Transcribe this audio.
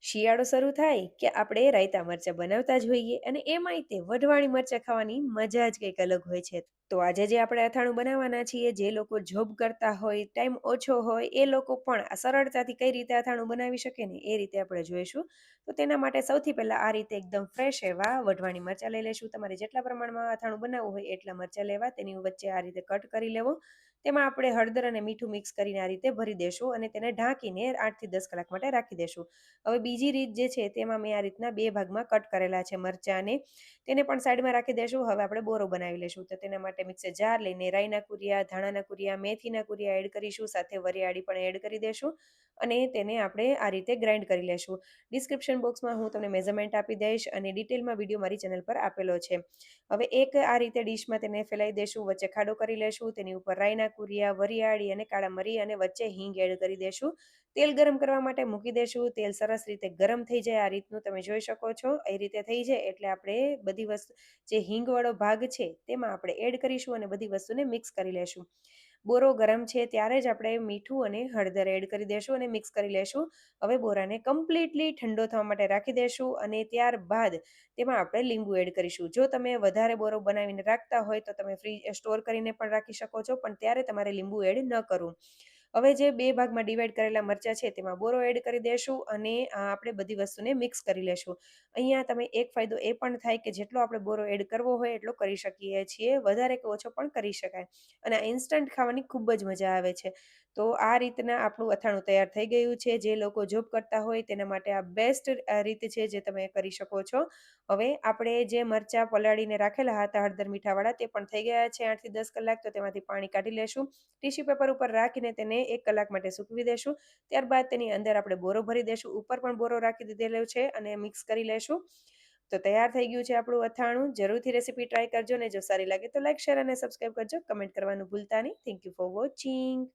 શિયાળો શરૂ થાય કે આપણે રાયતા મરચાં બનાવતા જ હોઈએ અને એમાંય તે વઢવાળી મરચાં ખાવાની મજા જ કંઈક અલગ હોય છે. તો આજે જે આપણે અથાણું બનાવવાના છીએ, જે લોકો જોબ કરતા હોય, ટાઈમ ઓછો હોય, એ લોકો પણ આ સરળતાથી કઈ રીતે અથાણું બનાવી શકે ને એ રીતે આપણે જોઈશું. તો તેના માટે સૌથી પહેલાં આ રીતે એકદમ ફ્રેશ એવા વઢવાણી મરચાં લઈ લઈશું. તમારે જેટલા પ્રમાણમાં અથાણું બનાવવું હોય એટલા મરચાં લેવા, તેની વચ્ચે આ રીતે કટ કરી લેવો. તેમાં આપણે હળદર અને મીઠું મિક્સ કરીને આ રીતે ભરી દેશું અને તેને ઢાંકીને 8 થી 10 કલાક માટે રાખી દેશું. હવે બીજી રીત જે છે તેમાં મેં આ રીતના બે ભાગમાં કટ કરેલા છે મરચાંને, તેને પણ સાઈડમાં રાખી દેશું. હવે આપણે બોરો બનાવી લેશું. તો તેના માટે મિક્સર જાર લઈને રાઈના કુરિયા, ધાણાના કુરિયા, મેથીના કુરિયા એડ કરીશું, સાથે વરિયાળી પણ એડ કરી દેશું અને તેને આપણે આ રીતે ગ્રાઇન્ડ કરી લેશું. ડિસ્ક્રિપ્શન બોક્સમાં હું તમને મેઝરમેન્ટ આપી દઈશ અને ડિટેલમાં વિડીયો મારી ચેનલ પર આપેલો છે. હવે એક આ રીતે ડીશમાં તેને ફેલાઈ દેશું, વચ્ચે ખાડો કરી લેશું, તેની ઉપર રાઈના કુરિયા, વરિયાળી અને કાળા મરી અને વચ્ચે હિંગ એડ કરી દેશું. તેલ ગરમ કરવા માટે મૂકી દેશું. તેલ સરસ રીતે ગરમ થઈ જાય, આ રીતનું તમે જોઈ શકો છો. એ રીતે થઈ જાય એટલે આપણે બધી વસ્તુ, જે હિંગવાળો ભાગ છે તેમાં આપણે એડ કરીશું અને બધી વસ્તુને મિક્સ કરી લેશું. બોરો ગરમ છે ત્યારે જ આપણે મીઠું અને હળદર એડ કરી દેશું અને મિક્સ કરી લેશું. હવે બોરાને કમ્પ્લીટલી ઠંડો થવા માટે રાખી દેશું અને ત્યારબાદ તેમાં આપણે લીંબુ એડ કરીશું. જો તમે વધારે બોરો બનાવીને રાખતા હોય તો તમે ફ્રીજ સ્ટોર કરીને પણ રાખી શકો છો, પણ ત્યારે તમારે લીંબુ એડ ન કરવું. હવે જે બે ભાગમાં ડિવાઈડ કરેલા મરચાં છે તેમાં બોરો એડ કરી દેશું અને આપણે બધી વસ્તુને મિક્સ કરી લેશું. અહીંયા તમે એક ફાયદો એ પણ થાય કે જેટલો આપણે બોરો એડ કરવો હોય એટલો કરી શકીએ છીએ, વધારે કે ઓછો પણ કરી શકાય અને આ ઇન્સ્ટન્ટ ખાવાની ખૂબ જ મજા આવે છે. તો આ રીતના આપણું અથાણું તૈયાર થઈ ગયું છે. જે લોકો જોબ કરતા હોય તેના માટે આ બેસ્ટ રીત છે જે તમે કરી શકો છો. હવે આપણે જે મરચાં પલાળીને રાખેલા હતા હળદર મીઠાવાળા, તે પણ થઈ ગયા છે 8 થી 10 કલાક. તો તેમાંથી પાણી કાઢી લેશું. ટીશ્યુ પેપર ઉપર રાખીને તેને 1 કલાક માટે સૂકવી દેશું. ત્યારબાદ તેની અંદર આપણે બોરો ભરી દેશું. ઉપર પણ બોરો રાખી દીધેલો છે અને મિક્સ કરી લેશું. તો તૈયાર થઈ ગયું છે આપણું અથાણું. જરૂરથી રેસીપી ટ્રાય કરજો ને જો સારી લાગે તો લાઈક, શેર અને સબસ્ક્રાઈબ કરજો. કમેન્ટ કરવાનું ભૂલતા નહીં. Thank you for watching.